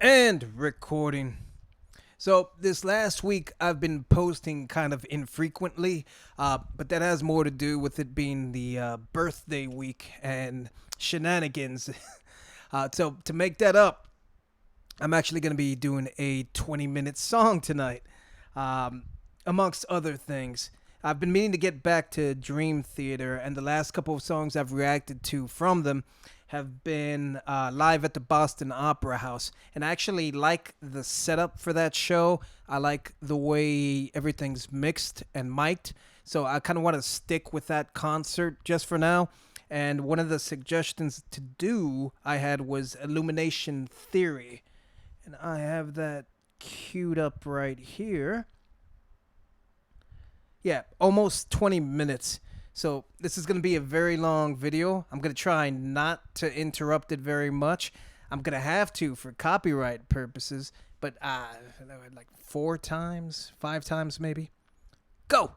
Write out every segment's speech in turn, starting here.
And recording. So this last week I've been posting kind of infrequently, but that has more to do with it being the birthday week and shenanigans. So to make that up, I'm actually going to be doing a 20-minute song tonight, amongst other things. I've been meaning to get back to Dream Theater, and the last couple of songs I've reacted to from them have been live at the Boston Opera House. And I actually like the setup for that show. I like the way everything's mixed and mic'd. So I kind of want to stick with that concert just for now. And one of the suggestions to do I had was Illumination Theory. And I have that queued up right here. Yeah, almost 20 minutes. So this is going to be a very long video. I'm going to try not to interrupt it very much. I'm going to have to for copyright purposes, but like 4 times, 5 times maybe. Go!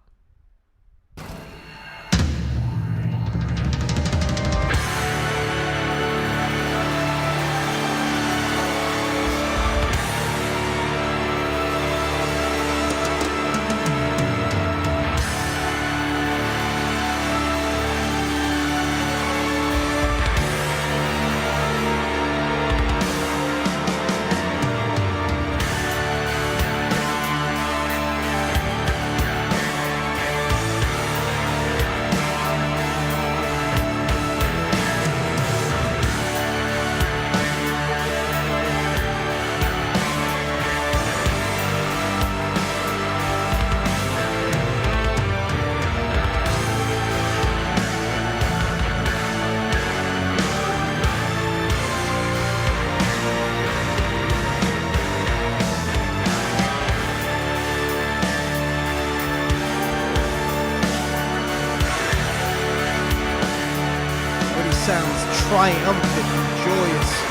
Sounds triumphant and joyous.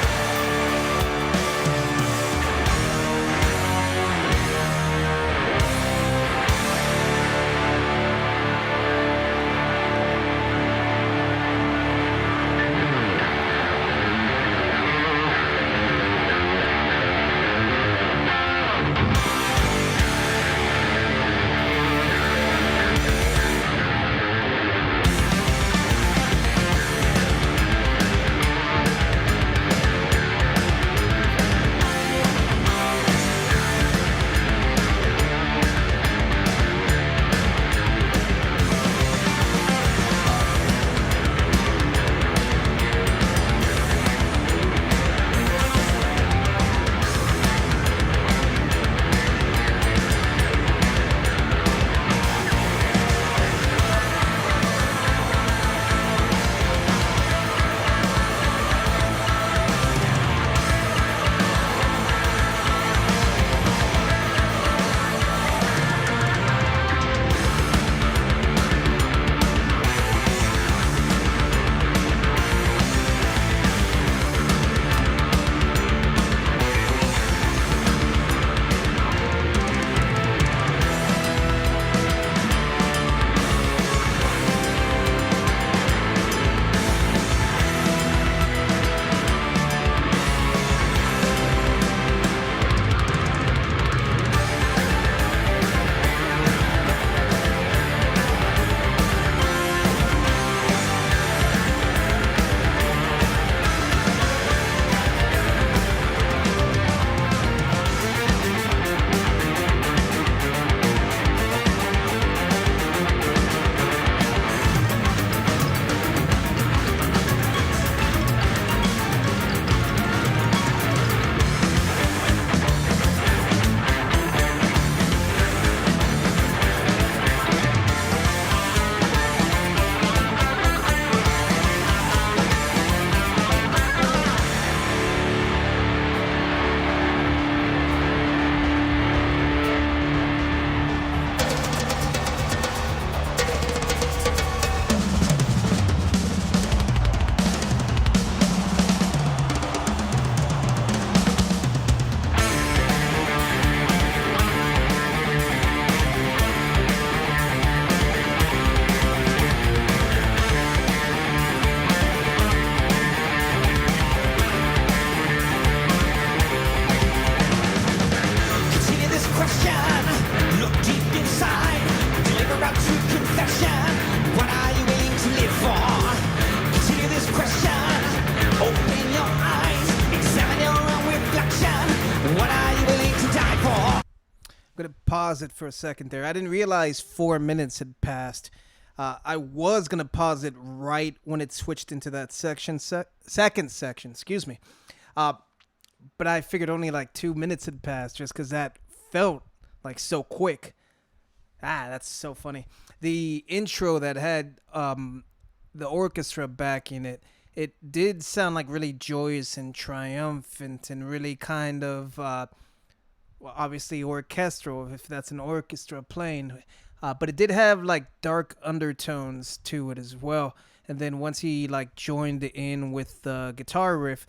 gonna pause it for a second there. I didn't realize 4 minutes had passed. I was gonna pause it right when it switched into that second section. Excuse me. Uh, but I figured only like 2 minutes had passed just because that felt like so quick. That's so funny. The intro that had the orchestra back in it, it did sound like really joyous and triumphant and really kind of, well, obviously orchestral, if that's an orchestra playing. But it did have like dark undertones to it as well. And then once he like joined in with the guitar riff,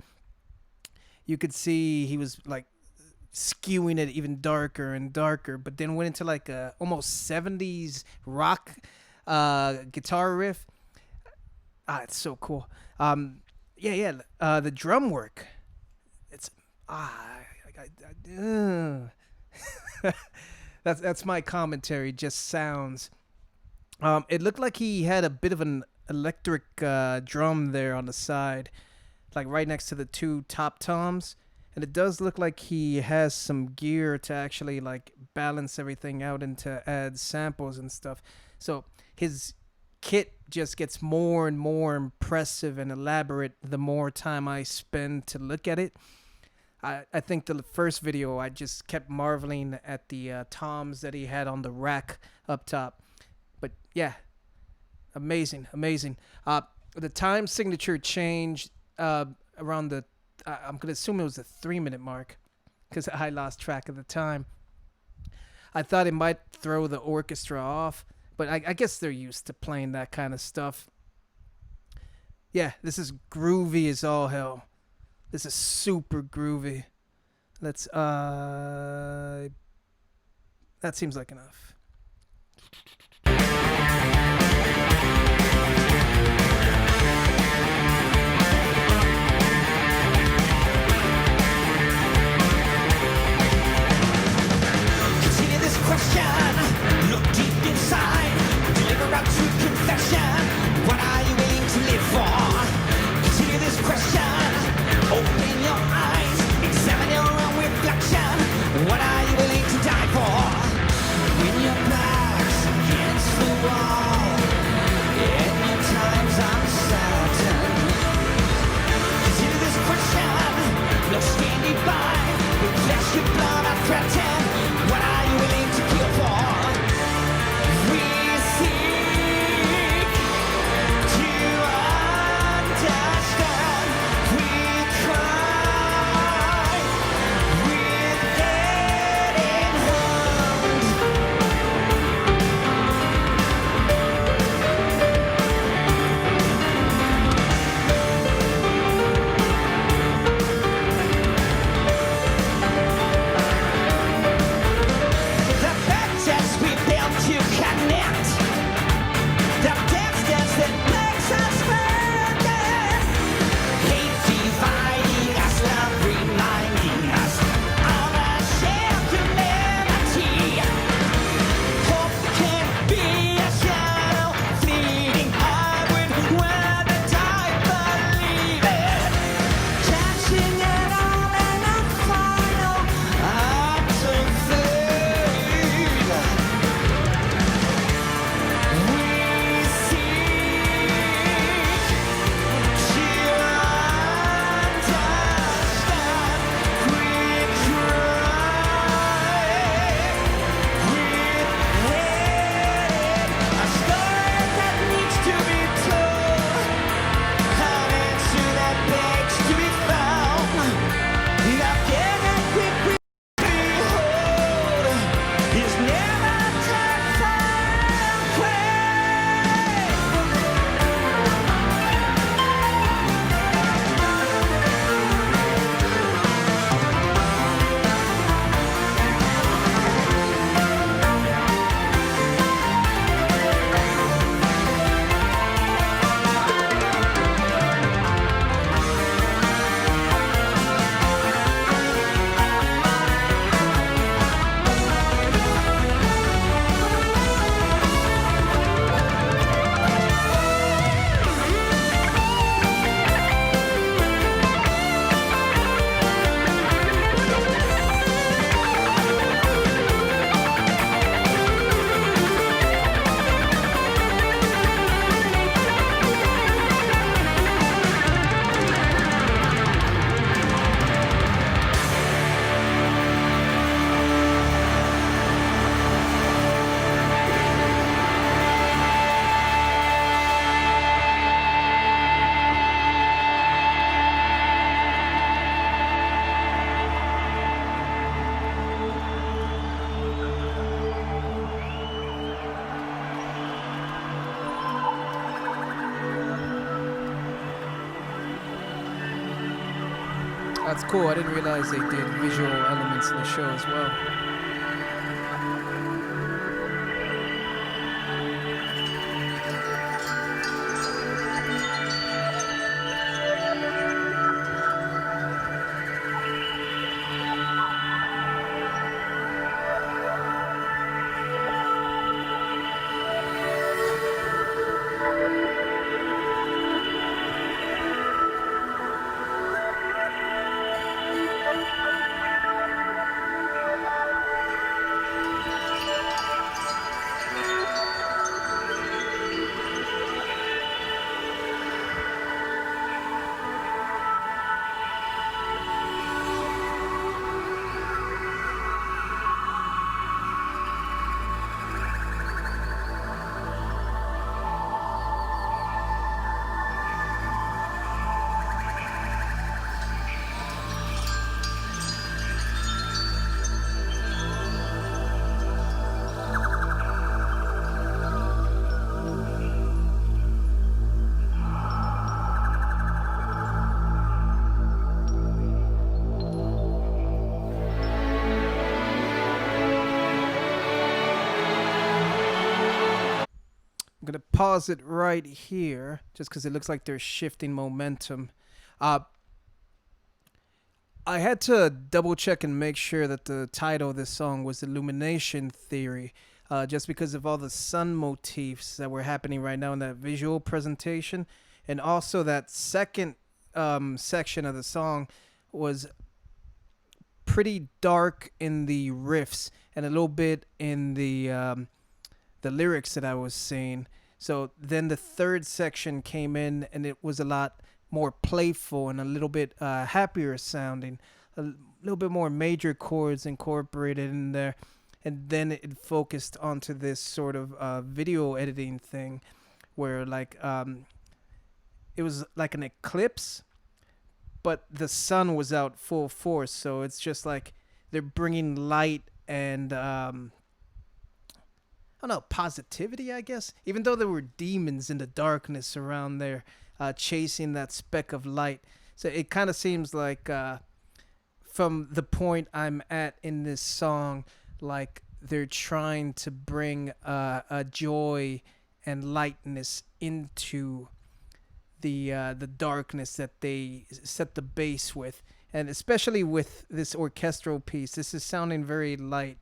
you could see he was like skewing it even darker and darker, but then went into like a almost 70s rock guitar riff. It's so cool. The drum work. It's that's my commentary. Just sounds. It looked like he had a bit of an electric drum there on the side, like right next to the two top toms. And it does look like he has some gear to actually like balance everything out and to add samples and stuff. So his kit just gets more and more impressive and elaborate the more time I spend to look at it. I think the first video I just kept marveling at the toms that he had on the rack up top. But yeah, amazing. The time signature changed around the I'm going to assume it was the 3 minute mark because I lost track of the time. I thought it might throw the orchestra off, but I guess they're used to playing that kind of stuff. Yeah, this is groovy as all hell. This is super groovy. Let's, that seems like enough. Question, look deep inside, deliver a true confession. What are you willing to live for? Consider this question, open your eyes, examine your own reflection. What are you willing to die for? When your back's against the wall, in your time's uncertain. Consider this question, look skinny by, with flesh and blood are threatened. What are you willing to kill for? We seek to understand. We cry with head in hand. That's cool. I didn't realize they did visual elements in the show as well. I'm gonna pause it right here, just because it looks like they're shifting momentum. Uh, I had to double check and make sure that the title of this song was Illumination Theory, just because of all the sun motifs that were happening right now in that visual presentation. And also, that second section of the song was pretty dark in the riffs and a little bit in the lyrics that I was seeing. So then the third section came in and it was a lot more playful and a little bit happier sounding, a little bit more major chords incorporated in there. And then it focused onto this sort of video editing thing where it was like an eclipse, but the sun was out full force. So it's just like they're bringing light and I don't know, positivity, I guess. Even though there were demons in the darkness around there, chasing that speck of light. So it kind of seems like, from the point I'm at in this song, like they're trying to bring a joy and lightness into the darkness that they set the base with. And especially with this orchestral piece, this is sounding very light.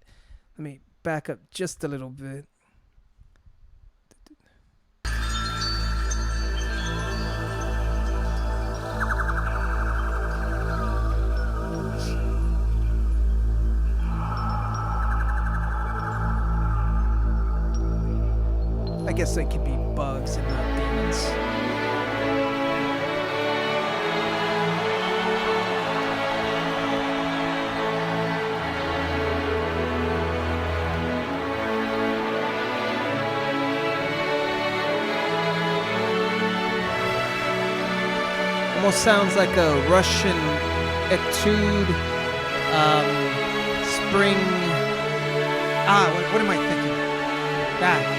Let me back up just a little bit. I guess they could be bugs and not demons. Almost sounds like a Russian etude, spring. What am I thinking? That.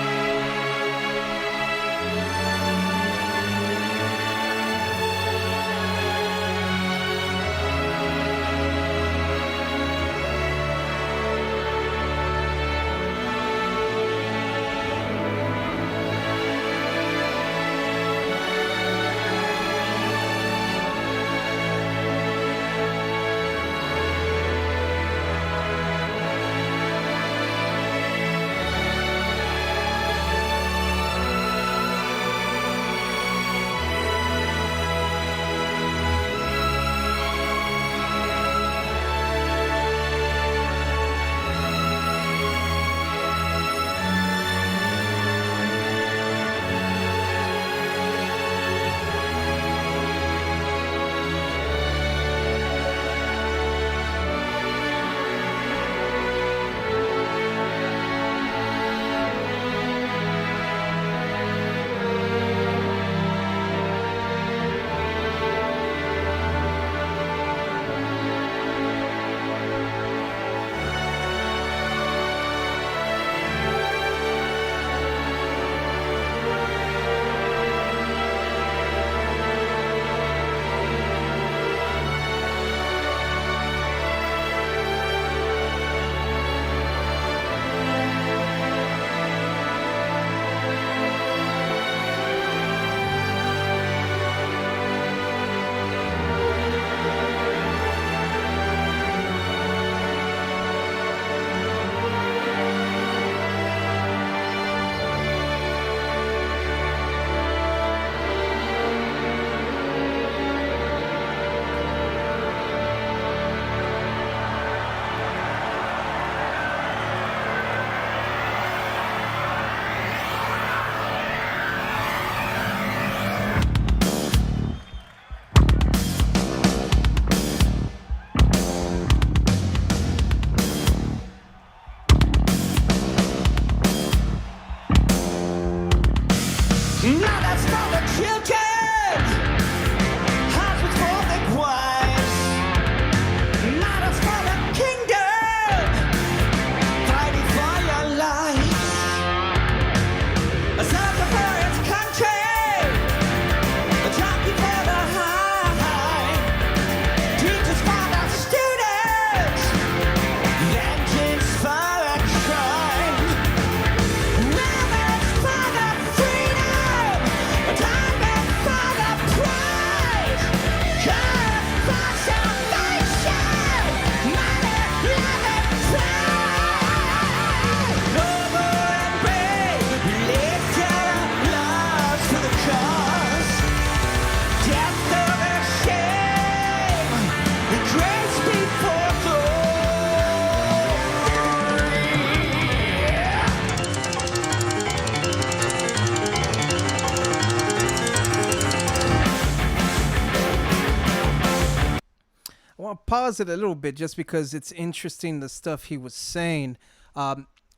pause it a little bit just because it's interesting the stuff he was saying.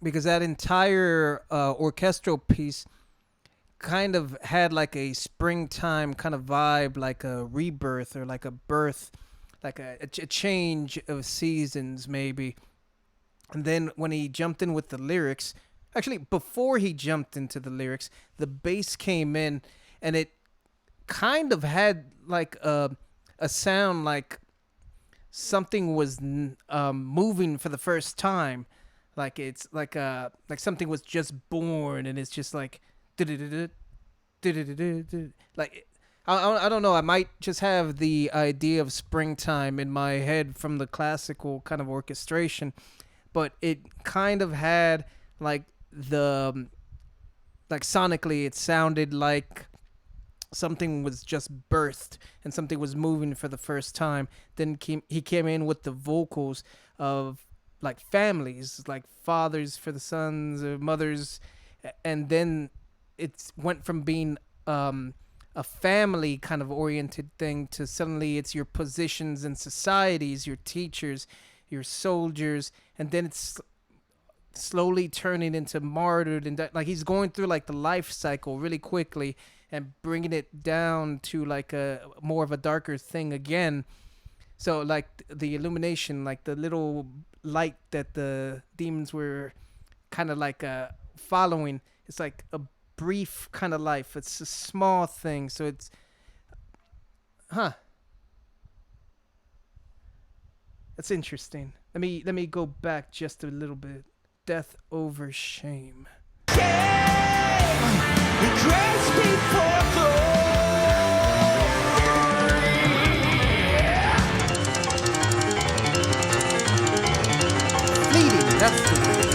Because that entire orchestral piece kind of had like a springtime kind of vibe, like a rebirth or like a birth, like a change of seasons, maybe. And then when he jumped in with the lyrics, actually, before he jumped into the lyrics, the bass came in and it kind of had like a sound like something was moving for the first time. Like it's like something was just born and it's just like like I don't know. I might just have the idea of springtime in my head from the classical kind of orchestration, but it kind of had like like sonically it sounded like something was just birthed and something was moving for the first time. Then he came in with the vocals of like families, like fathers for the sons, or mothers, and then it went from being a family kind of oriented thing to suddenly it's your positions in societies, your teachers, your soldiers, and then it's slowly turning into martyred and like he's going through like the life cycle really quickly and bringing it down to like a more of a darker thing again. So like the illumination, like the little light that the demons were kind of like following, it's like a brief kind of life. It's a small thing, so it's that's interesting. Let me go back just a little bit. Death over shame. Grace before Fleeting, that's the word.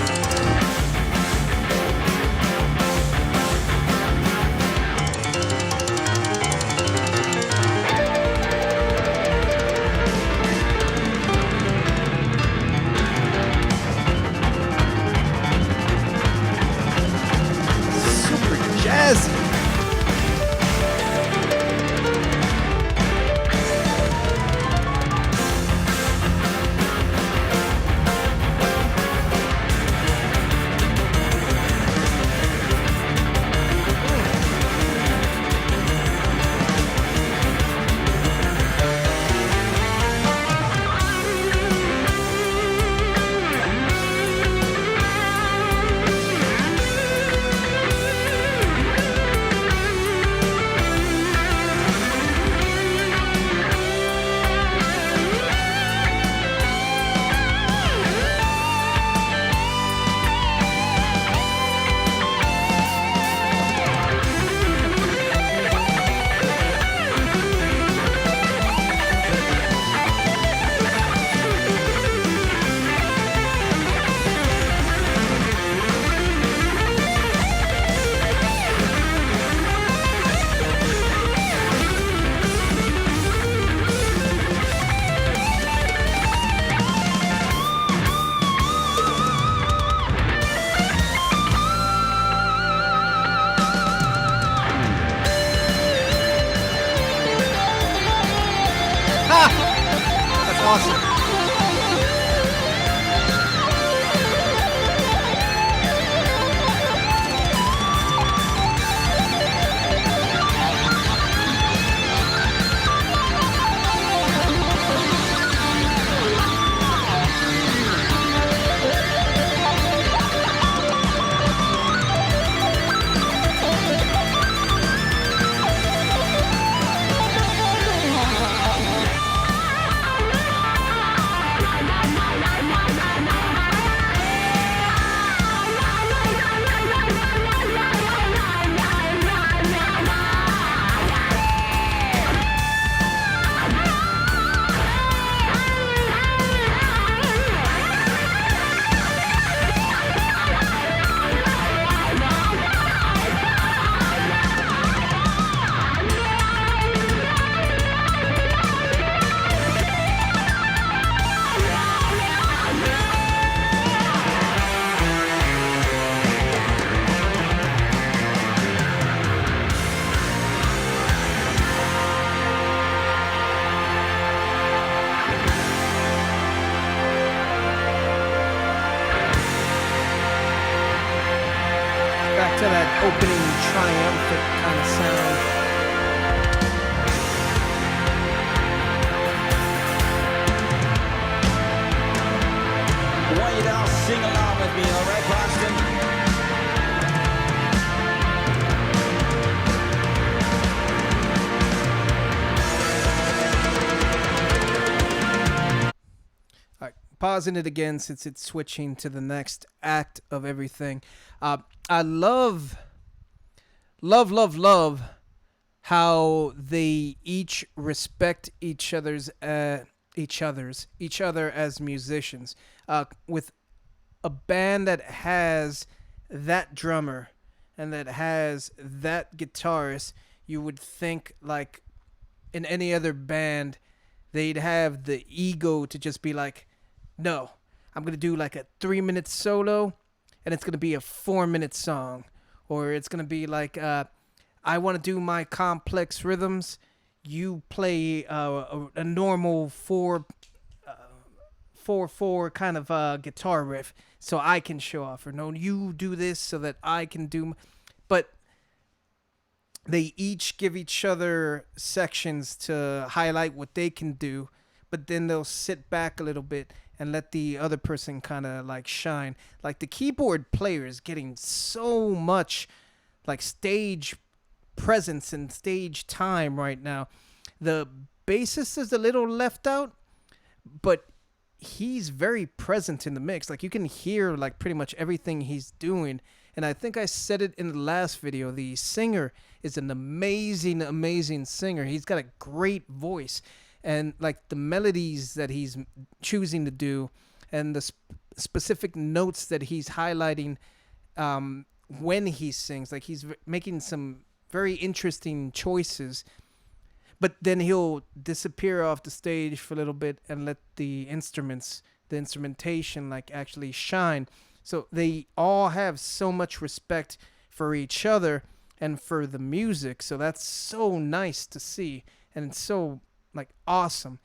Super jazzy. That's awesome. opening triumphant kind of sound. I want you to all sing along with me, all right, Boston? All right, pausing it again since it's switching to the next act of everything. I love how they each respect each other as musicians. With a band that has that drummer and that has that guitarist, you would think like in any other band they'd have the ego to just be like, no, I'm gonna do like a 3-minute solo and it's gonna be a 4-minute song, or it's gonna be like I want to do my complex rhythms, you play a normal 4/4 kind of guitar riff so I can show off, or no, you do this so that I can do. But they each give each other sections to highlight what they can do, but then they'll sit back a little bit and let the other person kind of like shine. Like the keyboard player is getting so much like stage presence and stage time right now. The bassist is a little left out, but he's very present in the mix. Like you can hear like pretty much everything he's doing. And I think I said it in the last video, the singer is an amazing singer. He's got a great voice, and like the melodies that he's choosing to do and the specific notes that he's highlighting when he sings, like he's making some very interesting choices. But then he'll disappear off the stage for a little bit and let the instrumentation like actually shine. So they all have so much respect for each other and for the music. So that's so nice to see, and it's so like awesome.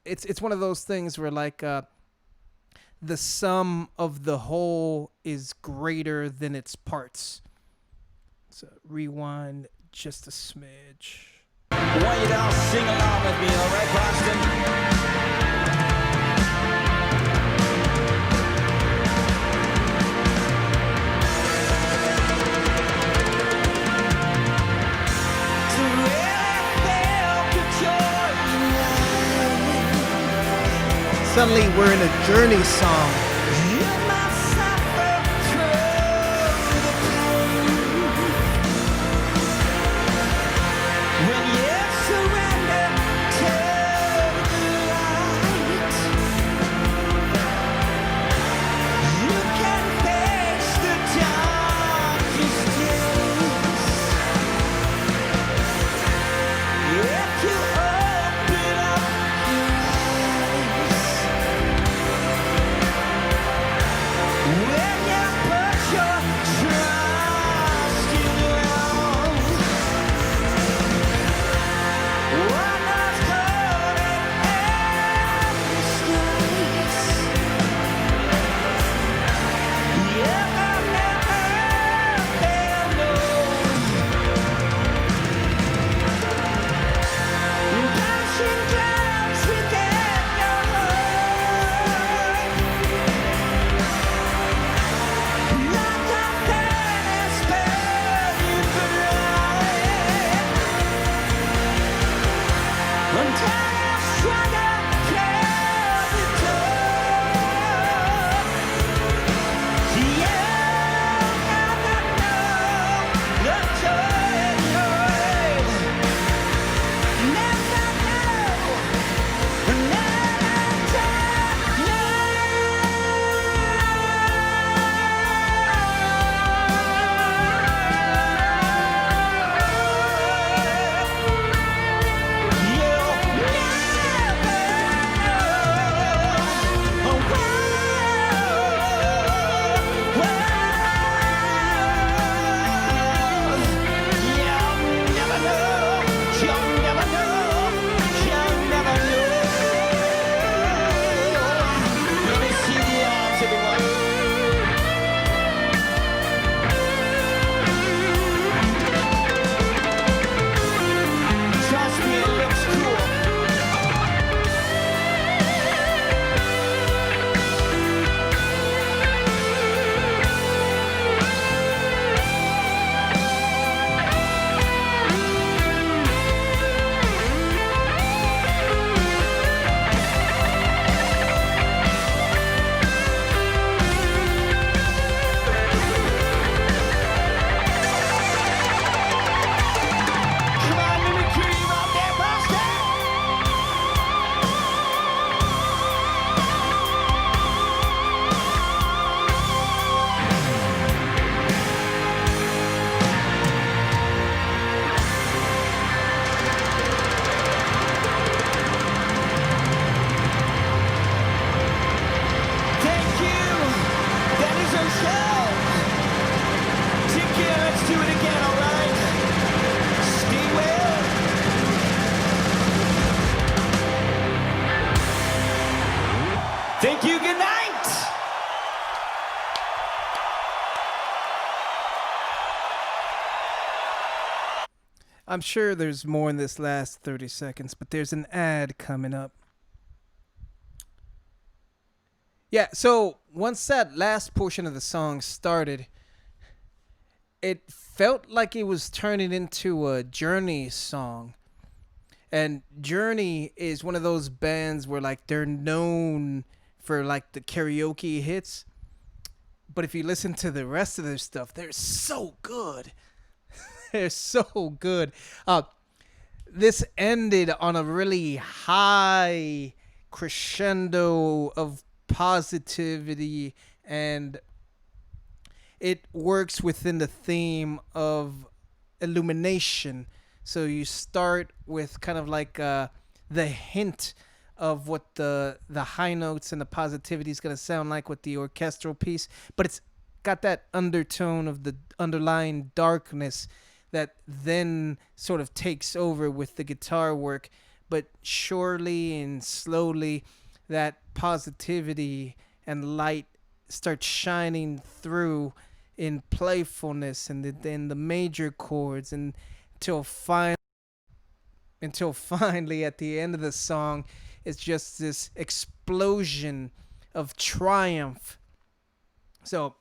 It's one of those things where like the sum of the whole is greater than its parts. So rewind just a smidge. I want you to all sing along with me, all right, Boston? Suddenly we're in a Journey song. Thank you. Good night. I'm sure there's more in this last 30 seconds, but there's an ad coming up. Yeah, so once that last portion of the song started, it felt like it was turning into a Journey song. And Journey is one of those bands where like they're known for like the karaoke hits, but if you listen to the rest of their stuff, they're so good. They're so good. This ended on a really high crescendo of positivity, and it works within the theme of illumination. So you start with kind of like the hint of what the high notes and the positivity is going to sound like with the orchestral piece, but it's got that undertone of the underlying darkness that then sort of takes over with the guitar work. But surely and slowly, that positivity and light starts shining through in playfulness and in the major chords, and until finally at the end of the song, it's just this explosion of triumph. So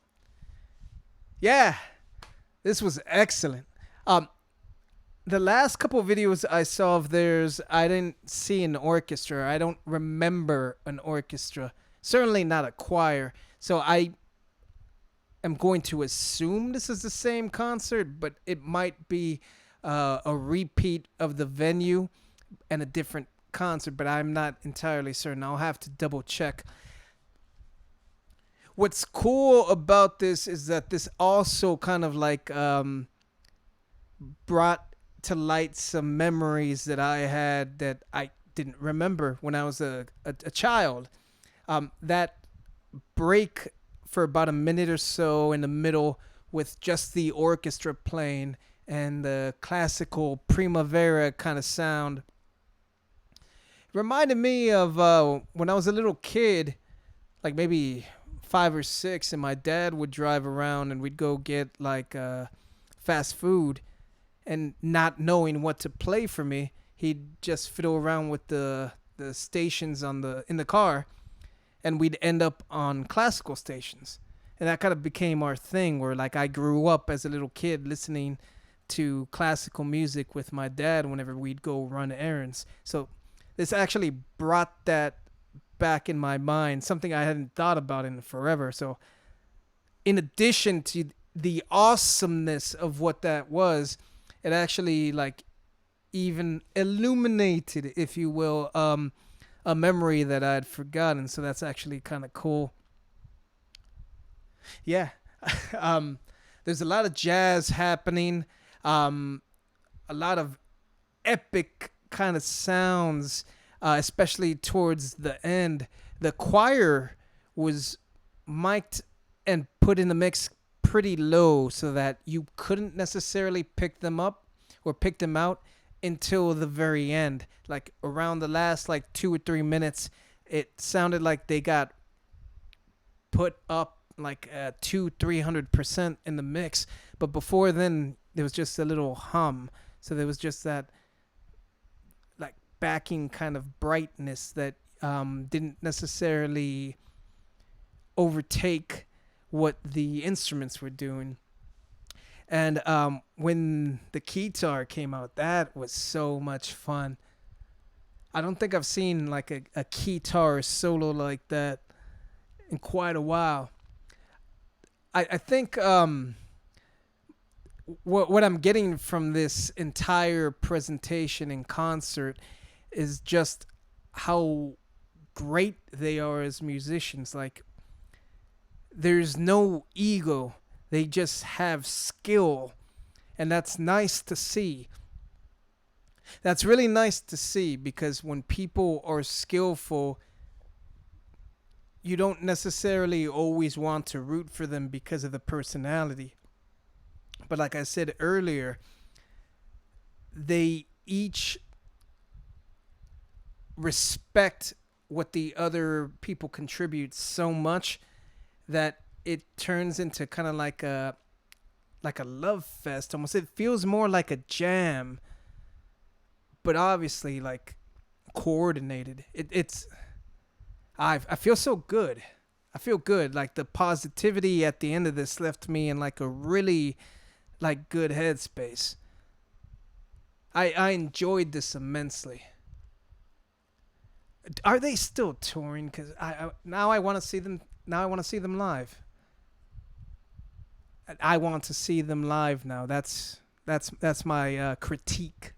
yeah, this was excellent. Um, the last couple of videos I saw of theirs, I didn't see an orchestra. I don't remember an orchestra. Certainly not a choir. So I am going to assume this is the same concert, but it might be a repeat of the venue and a different concert, but I'm not entirely certain. I'll have to double check. What's cool about this is that this also kind of like brought to light some memories that I had that I didn't remember when I was a child. That break for about a minute or so in the middle with just the orchestra playing and the classical primavera kind of sound reminded me of when I was a little kid, like maybe 5 or 6, and my dad would drive around and we'd go get like fast food, and not knowing what to play for me, he'd just fiddle around with the stations in the car, and we'd end up on classical stations. And that kind of became our thing, where like I grew up as a little kid listening to classical music with my dad whenever we'd go run errands. So this actually brought that back in my mind, something I hadn't thought about in forever. So in addition to the awesomeness of what that was, it actually like even illuminated, if you will, a memory that I'd forgotten. So that's actually kind of cool. Yeah. There's a lot of jazz happening, a lot of epic kind of sounds, especially towards the end. The choir was mic'd and put in the mix pretty low so that you couldn't necessarily pick them up or pick them out until the very end. Like around the last like 2 or 3 minutes, it sounded like they got put up like 200-300% in the mix. But before then, there was just a little hum. So there was just that like backing kind of brightness that didn't necessarily overtake what the instruments were doing. And when the guitar came out, that was so much fun. I don't think I've seen like a guitar solo like that in quite a while. I think what I'm getting from this entire presentation and concert is just how great they are as musicians. Like, there's no ego. They just have skill. And that's nice to see. That's really nice to see, because when people are skillful, you don't necessarily always want to root for them because of the personality. But like I said earlier, they each respect what the other people contribute so much that it turns into kind of like a love fest almost. It feels more like a jam, but obviously like coordinated. I feel so good. I feel good. Like the positivity at the end of this left me in like a really like good headspace. I enjoyed this immensely. Are they still touring? Because I now I want to see them. Now I want to see them live. I want to see them live now. That's my critique.